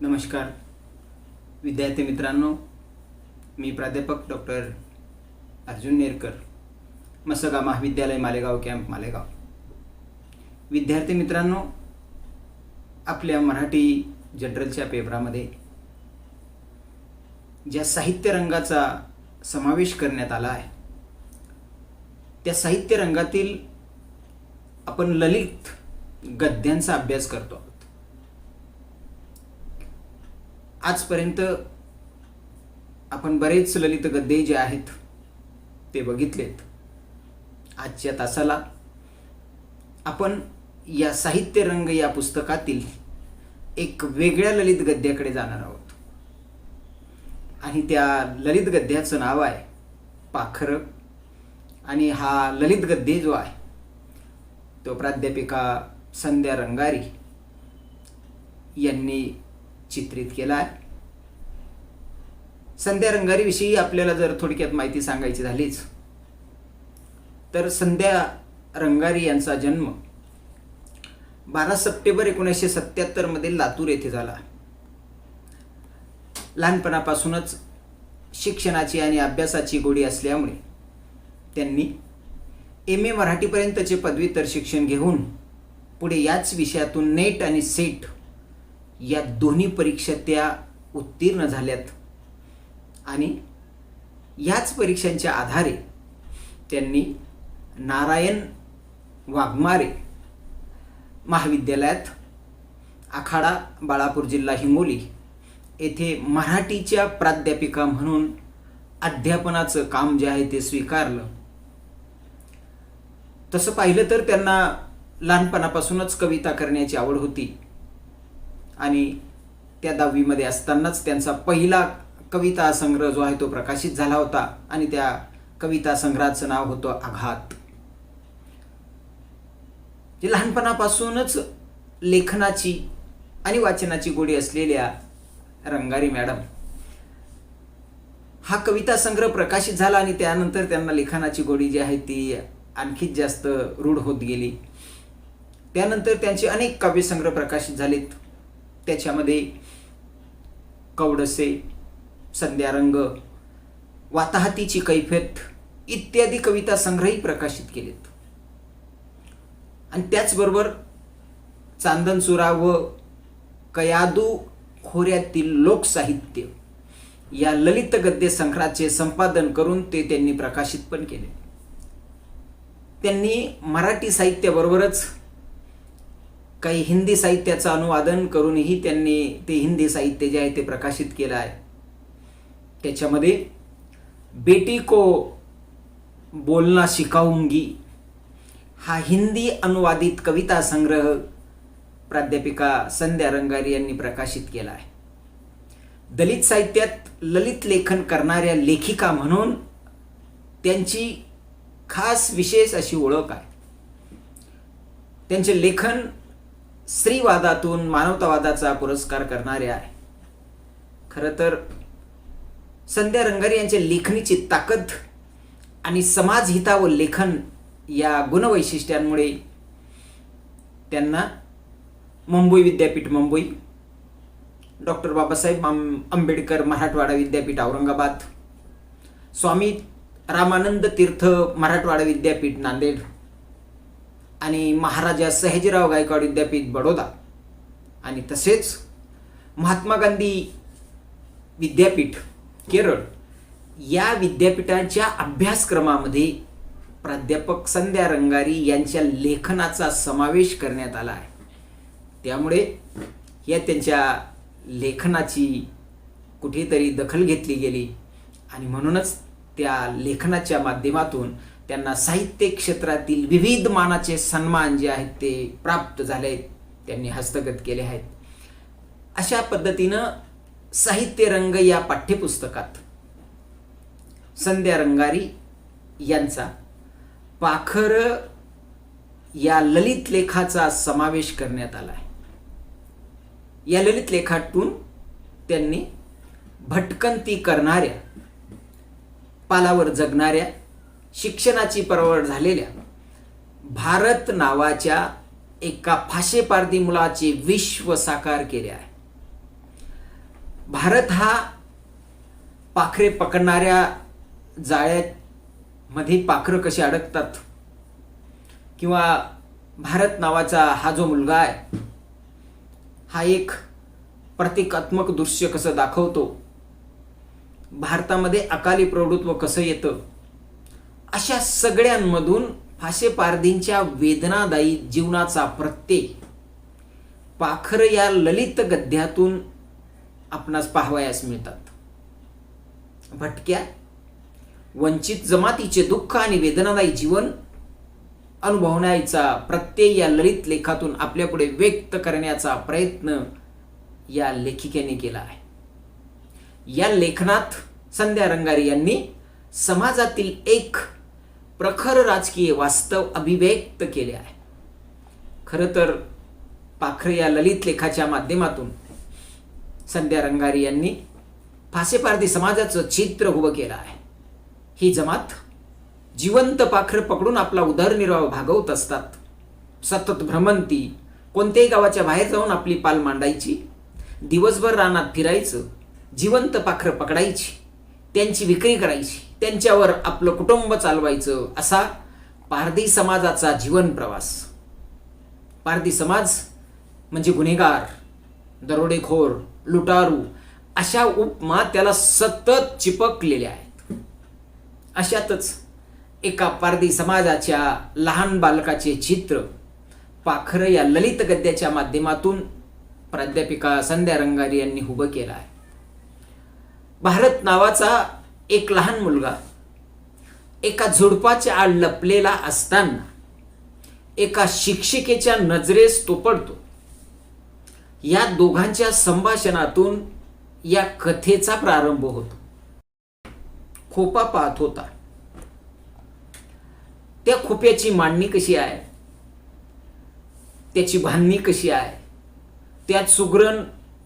नमस्कार विद्यार्थी मित्रांनो, मी प्राध्यापक डॉक्टर अर्जुन नेरकर, मसगा महाविद्यालय मालेगाव कॅम्प मालेगाव. विद्यार्थी मित्रांनो, आपल्या मराठी जनरलच्या पेपरामध्ये ज्या साहित्य रंगाचा समावेश करण्यात आला आहे त्या साहित्य रंगातील आपण ललित गद्यांचा अभ्यास करतो आहोत. आजपर्यंत आपण बरेच ललित गद्ये जे आहेत ते बघितलेत. आजच्या तासाला आपण या साहित्य रंग या पुस्तकातील एक वेगळ्या ललित गद्याकडे जाणार आहोत आणि त्या ललित गद्याचं नाव आहे पाखरं. आणि हा ललित गद्य जो आहे तो प्राध्यापिका संध्या रंगारी यांनी चित्रित केला आहे. संध्या रंगारीविषयी आपल्याला जर थोडक्यात माहिती सांगायची झालीच तर संध्या रंगारी यांचा जन्म 12 सप्टेंबर 1977 मध्ये लातूर येथे झाला. लहानपणापासूनच शिक्षणाची आणि अभ्यासाची गोडी असल्यामुळे त्यांनी MA मराठीपर्यंतचे पदव्युत्तर शिक्षण घेऊन पुढे याच विषयातून नेट आणि सेट या दोन्ही परीक्षा त्या उत्तीर्ण झाल्यात आणि याच परीक्षांच्या आधारे त्यांनी नारायण वाघमारे महाविद्यालयात आखाडा बाळापूर जिल्हा हिंगोली येथे मराठीच्या प्राध्यापिका म्हणून अध्यापनाचं काम जे आहे ते स्वीकारलं. तसं पाहिलं तर त्यांना लहानपणापासूनच कविता करण्याची आवड होती आणि त्या 10वी मध्ये असतानाच त्यांचा पहिला कविता संग्रह जो आहे तो प्रकाशित झाला होता आणि त्या कविता संग्रहाचं नाव होतं आघात. जे लहानपणापासूनच लेखनाची आणि वाचनाची गोडी असलेल्या रंगारी मॅडम हा कविता संग्रह प्रकाशित झाला आणि त्यानंतर त्यांना लेखनाची गोडी जी आहे ती आणखीच जास्त रूढ होत गेली. त्यानंतर त्यांचे अनेक काव्यसंग्रह प्रकाशित झालेत. त्याच्यामध्ये कवडसे, संध्यारंग, वाताहतीची कैफियत इत्यादी कविता संग्रहही प्रकाशित केलेत. आणि त्याचबरोबर चांदणचुरा व कयादू खोऱ्यातील लोकसाहित्य या ललित गद्य संग्रहाचे संपादन करून ते त्यांनी प्रकाशित पण केले. त्यांनी मराठी साहित्याबरोबरच काही हिंदी साहित्याचं अनुवादन करूनही त्यांनी ते हिंदी साहित्य जे आहे ते प्रकाशित केलं आहे. त्याच्यामध्ये बेटी को बोलना सिखाऊंगी हा हिंदी अनुवादित कविता संग्रह प्राध्यापिका संध्या रंगारी यांनी प्रकाशित केला आहे. दलित साहित्यात ललित लेखन करणाऱ्या लेखिका म्हणून त्यांची खास विशेष अशी ओळख आहे. त्यांचे लेखन स्त्रीवादातून मानवतावादाचा पुरस्कार करणारे आहे. खरं तर संध्या रंगारी यांच्या लेखणीची ताकद आणि समाजहितावर लेखन या गुणवैशिष्ट्यांमुळे त्यांना मुंबई विद्यापीठ मुंबई, डॉक्टर बाबासाहेब आंबेडकर मराठवाडा विद्यापीठ औरंगाबाद, स्वामी रामानंद तीर्थ मराठवाडा विद्यापीठ नांदेड आणि महाराजा सयाजीराव गायकवाड विद्यापीठ बडोदा आणि तसेच महात्मा गांधी विद्यापीठ केरळ या विद्यापीठांच्या अभ्यासक्रमामध्ये प्राध्यापक संध्या रंगारी यांच्या लेखनाचा समावेश करण्यात आला आहे. त्यामुळे या त्यांच्या लेखनाची कुठेतरी दखल घेतली गेली आणि म्हणूनच त्या लेखनाच्या माध्यमातून त्यांना साहित्य क्षेत्रातील विविध मानाचे सन्मान जे आहेत ते प्राप्त झाले, त्यांनी हस्तगत केले आहेत. अशा पद्धतीनं साहित्य रंग या पाठ्यपुस्तकात संध्या रंगारी यांचा पाखरं या ललित लेखाचा समावेश करण्यात आला आहे. या ललित लेखातून त्यांनी भटकंती करणाऱ्या, पालावर जगणाऱ्या, शिक्षणाची परवड झालेल्या भारत नावाच्या एका फाशेपारधी मुलाचे विश्व साकार केले आहे. भारत हा पाखरे पकडणाऱ्या जाळ्यामध्ये पाखरं कशी अडकतात, किंवा भारत नावाचा हा जो मुलगा आहे हा एक प्रतिकात्मक दृश्य कसं दाखवतो, भारतामध्ये अकाली प्रौढत्व कसं येतं, अशा सगळ्यांमधून फाशेपारधींच्या वेदनादायी जीवनाचा प्रत्यय पाखर या ललित गद्यातून आपणास पाहावयास मिळतात. भटक्या वंचित जमातीचे दुःख आणि वेदनादायी जीवन अनुभवण्याचा प्रत्यय या ललित लेखातून आपल्यापुढे व्यक्त करण्याचा प्रयत्न या लेखिकेने केला आहे. या लेखनात संध्या रंगारी यांनी समाजातील एक प्रखर राजकीय वास्तव अभिव्यक्त केले आहे. खरं तर पाखर या ललित लेखाच्या माध्यमातून संध्या रंगारी यांनी फासेपारधी समाजाचं चित्र उभं केलं आहे. ही जमात जिवंत पाखर पकडून आपला उदरनिर्वाह भागवत असतात. सतत भ्रमंती, कोणत्याही गावाच्या बाहेर जाऊन आपली पाल मांडायची, दिवसभर रानात फिरायचं, जिवंत पाखर पकडायची, त्यांची विक्री करायची, त्यांच्यावर आपलं कुटुंब चालवायचं, असा पारधी समाजाचा जीवन प्रवास. पारधी समाज म्हणजे गुन्हेगार, दरोडेखोर, लुटारू अशा उपमा त्याला सतत चिपकलेल्या आहेत. अशातच एका पारधी समाजाच्या लहान बालकाचे चित्र पाखर या ललित गद्याच्या माध्यमातून प्राध्यापिका संध्या रंगारी यांनी उभं केलं आहे. भारत नावाचा एक लहान मुलगा एका झुडपाच्या आड लपलेला असताना एका शिक्षिकेच्या नजरेस तो पडतो. या दोघांच्या संभाषणातून या कथेचा प्रारंभ होतो. खोपा पाहत होता. त्या खोप्याची मांडणी कशी आहे, त्याची बांधणी कशी आहे, त्यात सुगरण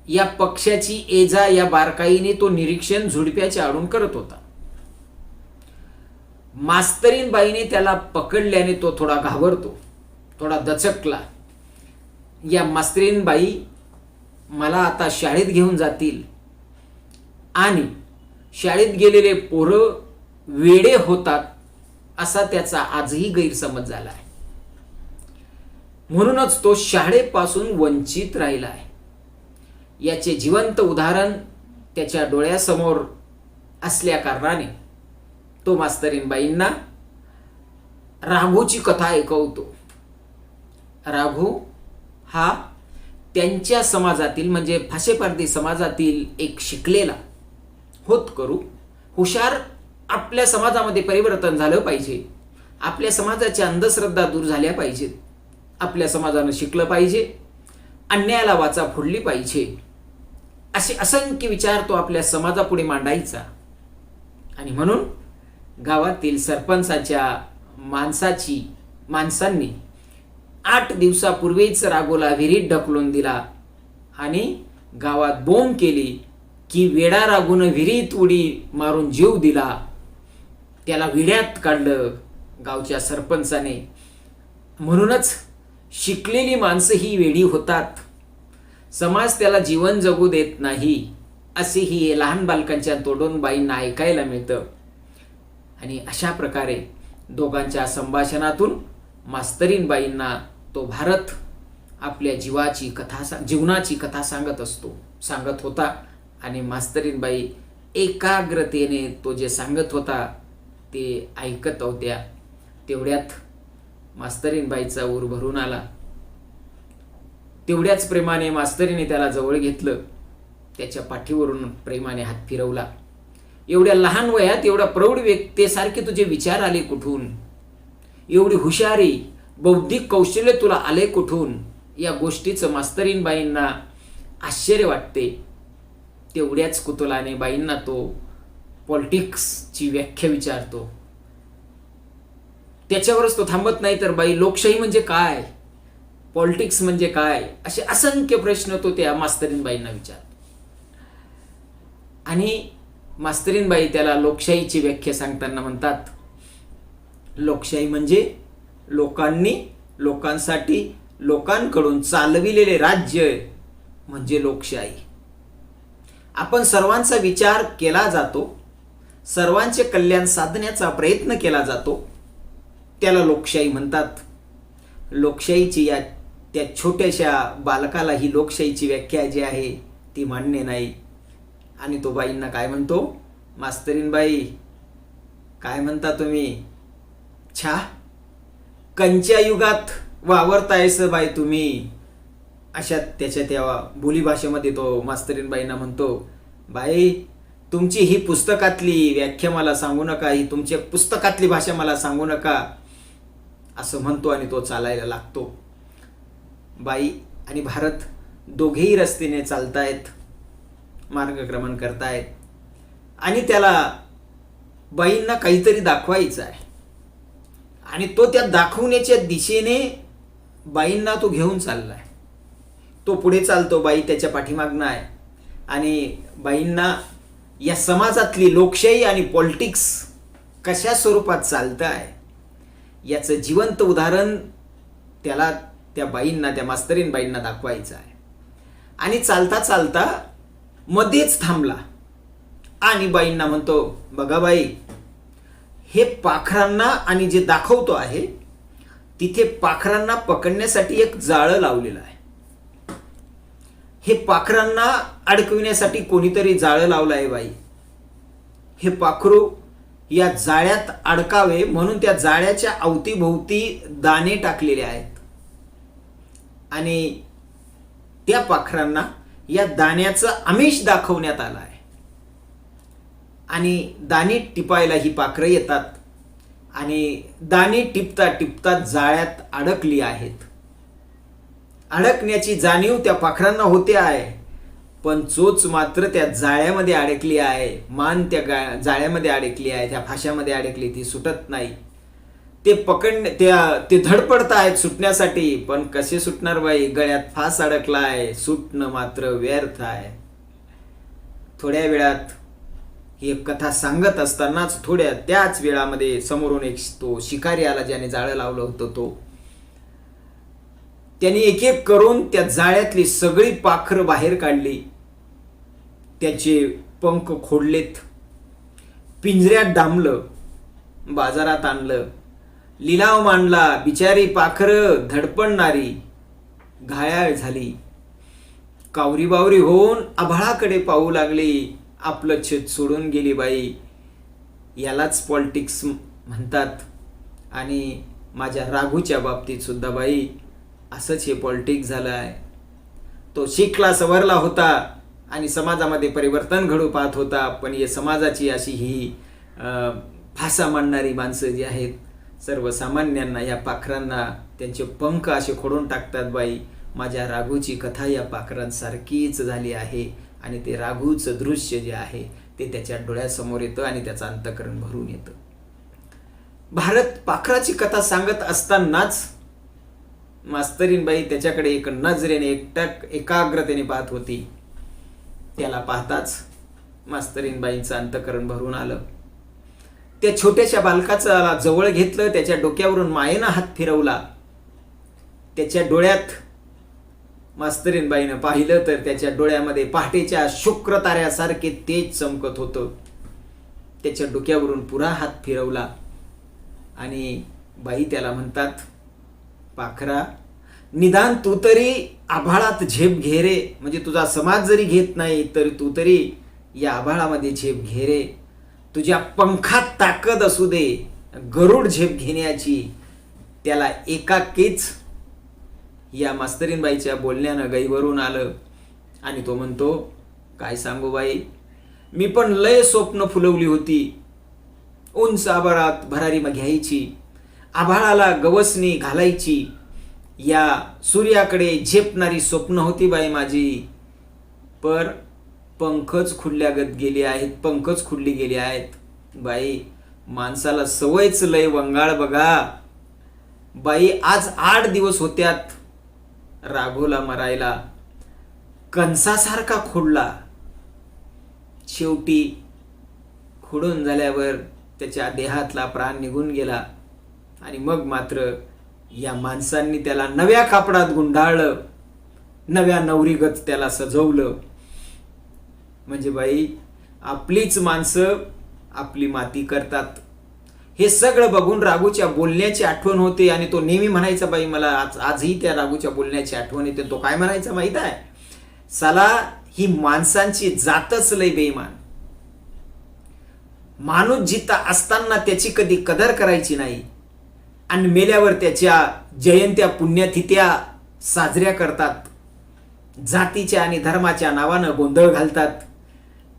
या पक्ष्याची एजा या बारकाईने तो निरीक्षण झुडप्याच्या आडून करत होता. मास्तरीन बाईने त्याला पकडल्याने तो थोडा घाबरतो, थोडा दचकला. या मास्तरीन बाई मला आता शाळेत घेऊन जातील आणि शाळेत गेलेले पोरं वेडे होतात असा त्याचा आजही गैरसमज झाला आहे. म्हणूनच तो शाळेपासून वंचित राहिला आहे. याचे जिवंत उदाहरण त्याच्या डोळ्यासमोर असल्या कारणाने तो मास्तरीनबाईंना राघूची कथा ऐकवतो. राघू हा त्यांच्या समाजातील म्हणजे फाशेपारधी समाजातील एक शिकलेला, होतकरू, हुशार, आपल्या समाजामध्ये परिवर्तन झालं पाहिजे, आपल्या समाजाच्या अंधश्रद्धा दूर झाल्या पाहिजेत, आपल्या समाजानं शिकलं पाहिजे, अन्यायाला वाचा फोडली पाहिजे, असे असंख्य विचार तो आपल्या समाजापुढे मांडायचा. आणि म्हणून गावातील सरपंचाच्या माणसांनी 8 दिवसापूर्वीच राघोला विहिरीत ढकलून दिला आणि गावात बोंब केली की वेडा राघून विहिरीत उडी मारून जीव दिला, त्याला विड्यात काढलं गावच्या सरपंचाने. म्हणूनच शिकलेली माणसं ही वेडी होतात, समाज त्याला जीवन जगू देत नाही, असे ही लहान बालकांच्या तोंडून बाईंना ऐकायला मिळतं. आणि अशा प्रकारे दोघांच्या संभाषणातून मास्तरीन बाईंना तो भारत आपल्या जीवनाची कथा सांगत होता. आणि मास्तरीन बाई एकाग्रतेने तो जे सांगत होता ते ऐकत होत्या. तेवढ्यात मास्तरीन बाईचा ऊर भरून आला. तेवढ्याच प्रेमाने मास्तरीने त्याला जवळ घेतलं, त्याच्या पाठीवरून प्रेमाने हात फिरवला. एवढ्या लहान वयात एवढा प्रौढ व्यक्तीसारखे तुझे विचार आले कुठून, एवढी हुशारी, बौद्धिक कौशल्य तुला आले कुठून, या गोष्टीचं मास्तरीन बाईंना आश्चर्य वाटते. तेवढ्याच कुतूहलाने बाईंना तो पॉलिटिक्सची व्याख्या विचारतो. त्याच्यावरच तो थांबत नाही, तर बाई लोकशाही म्हणजे काय, पॉलिटिक्स म्हणजे काय, असे असंख्य प्रश्न तो त्या मास्तरीन बाईंना विचारतो. आणि मास्तरीन बाई त्याला लोकशाहीची व्याख्या सांगताना म्हणतात, लोकशाही म्हणजे लोकांनी, लोकांसाठी, लोकांकडून चालविलेले राज्य म्हणजे लोकशाही. आपण सर्वांचा विचार केला जातो, सर्वांचे कल्याण साधण्याचा प्रयत्न केला जातो, त्याला लोकशाही म्हणतात. लोकशाहीची त्या छोट्याशा बालकाला ही लोकशाहीची व्याख्या जी आहे ती मान्य नाही. आणि तो बाईंना काय म्हणतो, मास्तरीनबाई काय म्हणता तुम्ही, छा कंच्या युगात वावरतायस बाई तुम्ही. अशा त्याच्या त्या बोलीभाषेमध्ये तो मास्तरीनबाईंना म्हणतो, बाई तुमची ही पुस्तकातली व्याख्या मला सांगू नका, ही तुमच्या पुस्तकातली भाषा मला सांगू नका, असं म्हणतो आणि तो चालायला लागतो. बाई आणि भारत दोघेही रस्त्याने चालतायत, मार्गक्रमण करतायत आणि त्याला बाईंना काहीतरी दाखवायचं आहे आणि तो त्या दाखवण्याच्या दिशेने बाईंना तो घेऊन चाललाय. तो पुढे चालतो, बाई त्याच्या पाठीमागनं आहे आणि बाईंना या समाजातली लोकशाही आणि पॉलिटिक्स कशा स्वरूपात चालतं आहे याचं जिवंत उदाहरण त्याला त्या बाईंना, त्या मास्तरीन बाईंना दाखवायचं आहे. आणि चालता चालता मध्येच थांबला आणि बाईंना म्हणतो, बघा बाई हे पाखरांना, आणि जे दाखवतो आहे तिथे पाखरांना पकडण्यासाठी एक जाळं लावलेलं आहे. हे पाखरांना अडकविण्यासाठी कोणीतरी जाळं लावलं आहे बाई. हे पाखरू या जाळ्यात अडकावे म्हणून त्या जाळ्याच्या अवतीभोवती दाणे टाकलेले आहेत आणि त्या पाखरांना या दाण्याचं आमिष दाखवण्यात आलं आहे आणि दाणे टिपायला ही पाखरं येतात आणि दाणे टिपता टिपता जाळ्यात अडकली आहेत. अडकण्याची जाणीव त्या पाखरांना होते आहे, पण चोच मात्र त्या जाळ्यामध्ये अडकली आहे, मान त्या जाळ्यामध्ये अडकली आहे, त्या फाशामध्ये अडकली, ती सुटत नाही. ते धडपडत आहेत सुटण्यासाठी, पण कसे सुटणार बाई, गळ्यात फास अडकलाय, सुटणं मात्र व्यर्थ आहे. थोड्या वेळात ही कथा सांगत असतानाच त्याच वेळामध्ये समोरून एक तो शिकारी आला, ज्याने जाळं लावलं होतं. त्यांनी एक एक करून त्या जाळ्यातली सगळी पाखरं बाहेर काढली, त्याचे पंख खोडलेत, पिंजऱ्यात डांबलं, बाजारात आणलं, लिलाव मांडला. बिचारी पाखरं धडपडणारी घायाळ झाली, कावरी बावरी होऊन आभाळाकडे पाहू लागली, आपलं छत सोडून गेली बाई. यालाच पॉलिटिक्स म्हणतात. आणि माझ्या राघूच्या बाबतीत सुद्धा बाई असंच हे पॉलिटिक्स झालं आहे. तो शिकला सवरला होता आणि समाजामध्ये परिवर्तन घडू पाहत होता, पण हे समाजाची अशी ही फासा मांडणारी माणसं जी आहेत, सर्वसामान्यांना, या पाखरांना त्यांचे पंख असे खोडून टाकतात बाई. माझ्या राघूची कथा या पाखरांसारखीच झाली आहे आणि ते राघूचं दृश्य जे आहे ते त्याच्या डोळ्यासमोर येतं आणि त्याचं अंतःकरण भरून येतं. भारत पाखराची कथा सांगत असतानाच मास्तरीनबाई त्याच्याकडे एक नजरेने एकाग्रतेने पाहत होती. त्याला पाहताच मास्तरीनबाईंचं अंतःकरण भरून आलं. त्या छोट्याशा बालकाचा जवळ घेतलं, त्याच्या डोक्यावरून मायेनं हात फिरवला. त्याच्या डोळ्यात मास्तरीनबाईनं पाहिलं तर त्याच्या डोळ्यामध्ये पहाटेच्या शुक्र ताऱ्यासारखे तेज चमकत होतं. त्याच्या डोक्यावरून पुरा हात फिरवला आणि बाई त्याला म्हणतात, पाखरा निदान तू तरी आभाळात झेप घे रे, म्हणजे तुझा समाज जरी घेत नाही तरी तू तरी या आभाळामध्ये झेप घे रे. तुझ्या पंखात ताकद असू दे गरुड झेप घेण्याची. त्याला एकाकीच या मास्तरीनबाईच्या बोलण्यानं गैवरून आलं आणि तो म्हणतो, काय सांगू बाई, मी पण लय स्वप्न फुलवली होती. उंच आभाळात भरारी घ्यायची, आभाळाला गवसणी घालायची, या सूर्याकडे झेपणारी स्वप्न होती बाई माझी. पर पंखच खुडल्यागत गेली आहेत, पंखच खुडली गेली आहेत. बाई माणसाला सवयच लय वंगाळ बघा. बाई आज 8 दिवस होत्यात राघोला मरायला, कंसासारखा खोडला. शेवटी खुडून झाल्यावर त्याच्या देहातला प्राण निघून गेला आणि मग मात्र या माणसांनी त्याला नव्या कापडात गुंडाळलं, नव्या नवरीगत त्याला सजवलं. म्हणजे बाई आपलीच माणसं आपली माती करतात. हे सगळं बघून राघूच्या बोलण्याची आठवण होते आणि तो नेहमी म्हणायचा, बाई मला आजही त्या राघूच्या बोलण्याची आठवण येते. तो काय म्हणायचा माहित आहे, साला ही माणसांची जातच लय बेईमान. माणूस जिता असताना त्याची कधी कदर करायची नाही आणि मेल्यावर त्याच्या जयंत्या पुण्यतिथ्या साजऱ्या करतात. जातीच्या आणि धर्माच्या नावानं गोंधळ घालतात.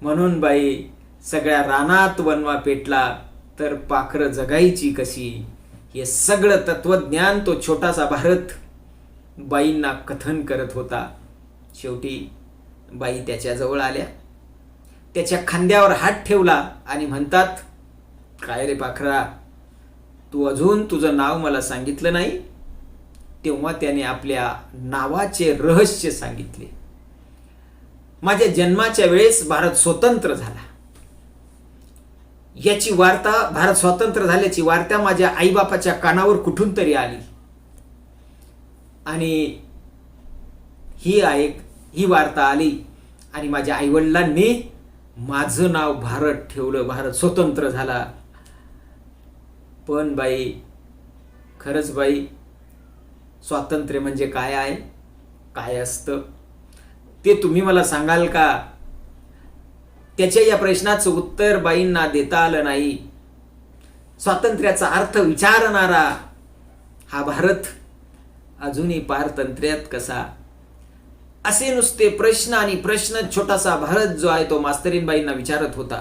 म्हणून बाई सगळ्या रानात वनवा पेटला तर पाखरं जगायची कशी, हे सगळं तत्वज्ञान तो छोटासा भारत बाईंना कथन करत होता. शेवटी बाई त्याच्याजवळ आल्या, त्याच्या खांद्यावर हात ठेवला आणि म्हणतात, काय रे पाखरा, तू अजून तुझं नाव मला सांगितलं नाही. तेव्हा त्याने आपल्या नावाचे रहस्य सांगितले. माझ्या जन्माच्या वेळेस भारत स्वतंत्र झाला, याची वार्ता, भारत स्वतंत्र झाल्याची वार्ता माझ्या आईबापाच्या कानावर कुठून तरी आली आणि ही वार्ता आली आणि माझ्या आईवडिलांनी माझं नाव भारत ठेवलं. भारत स्वतंत्र झाला. पण बाई, खरंच बाई, स्वातंत्र्य म्हणजे काय आहे, काय असतं ते तुम्ही मला सांगाल का? त्याच्या या प्रश्नाचं उत्तर बाईंना देता आलं नाही. स्वातंत्र्याचा अर्थ विचारणारा हा भारत अजूनही पारतंत्र्यात कसा, असे नुसते प्रश्न आणि प्रश्न छोटासा भारत जो आहे तो मास्तरीनबाईंना विचारत होता.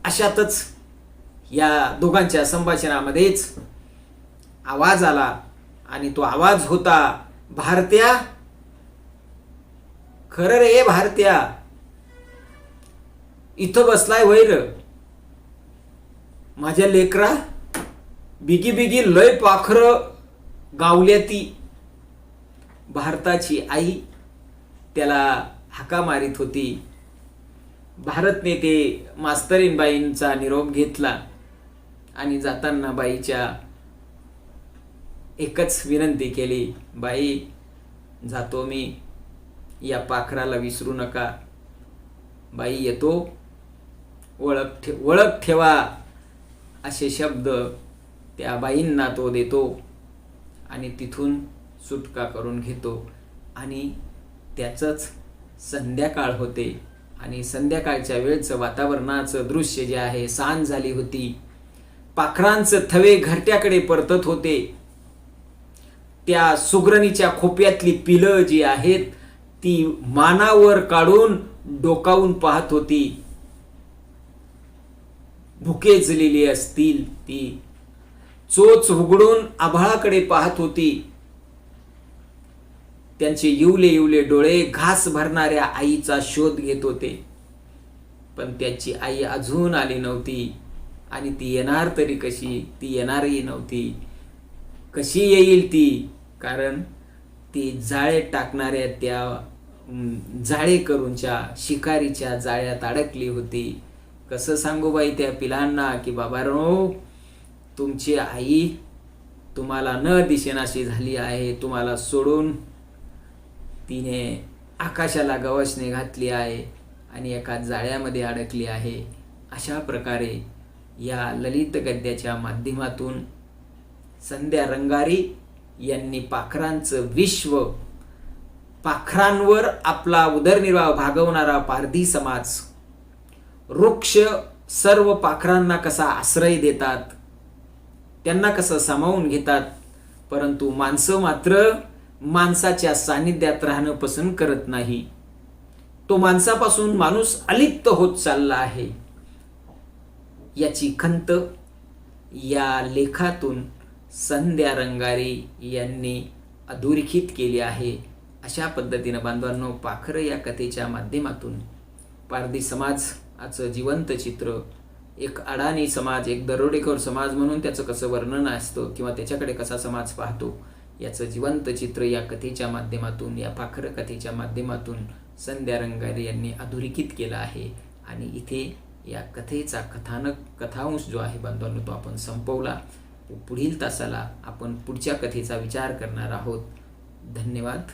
अशातच या दोघांच्या संभाषणामध्येच आवाज आला आणि तो आवाज होता, भारत्या, खरं रे भारत्या, इथं बसलाय वैर, माझ्या लेकरा, बिगी बिगी लय पाखरं गावल्या ती. भारताची आई त्याला हाका मारित होती. भारतने ते मास्तरीनबाईंचा निरोप घेतला आणि जाताना बाईच्या एकच विनंती केली, बाई जातो मी, या पाखराला विसरू नका. बाई येतो, ओळख ठेवा, असे शब्द त्या बाईंना तो देतो आणि तिथून सुटका करून घेतो. आणि त्याचंच संध्याकाळ होते आणि संध्याकाळच्या वेळचं वातावरणाचं दृश्य जे आहे, सांज झाली होती. पाखरांचं थवे घरट्याकडे परतत होते. त्या सुगरणीच्या खोप्यातली पिलं जी आहेत ती मानावर काढून डोकावून पाहत होती. भुकेजलेली असतील ती, चोच उघडून आभाळाकडे पाहत होती. त्यांचे इवले इवले डोळे घास भरणाऱ्या आईचा शोध घेत होते. पण त्याची आई अजून आली नव्हती आणि ती येणार तरी कशी, ती येणारही नव्हती. कशी येईल ती, कारण ती जाळे टाकणाऱ्या त्या जाळेकरूंच्या शिकारीच्या जाळ्यात अडकली होती. कसं सांगू बाई त्या पिलांना की बाबांनो, तुमची आई तुम्हाला न दिसेनाशी झाली आहे, तुम्हाला सोडून तिने आकाशाला गवसणी घातली आहे आणि एका जाळ्यामध्ये अडकली आहे. अशा प्रकारे या ललित गद्याच्या माध्यमातून संध्या रंगारी यांनी पाखरांचं विश्व, पाखरांवर आपला उदरनिर्वाह भागवणारा पारधी समाज, वृक्ष सर्व पाखरांना कसा आश्रय देतात, त्यांना कसं सामावून घेतात, परंतु माणसं मात्र माणसाच्या सानिध्यात राहणं पसंत करत नाही. तो माणसापासून माणूस अलिप्त होत चालला आहे, याची खंत या लेखातून संध्या रंगारी यांनी अधोरेखित केली आहे. अशा पद्धतीनं बांधवांनो, पाखरं या कथेच्या माध्यमातून पारधी समाजाचं जिवंत चित्र, एक अडाणी समाज, एक दरोडेखोर समाज म्हणून त्याचं कसं वर्णन असतं किंवा त्याच्याकडे कसा समाज पाहतो, याचं जिवंत चित्र या कथेच्या माध्यमातून, या पाखरं कथेच्या माध्यमातून संध्या रंगारी यांनी अधोरेखित केला आहे. आणि इथे या कथेचा कथांश जो आहे बांधवांनो, तो आपण संपवला. पुढील तासाला आपण पुढच्या कथेचा विचार करणार आहोत. धन्यवाद.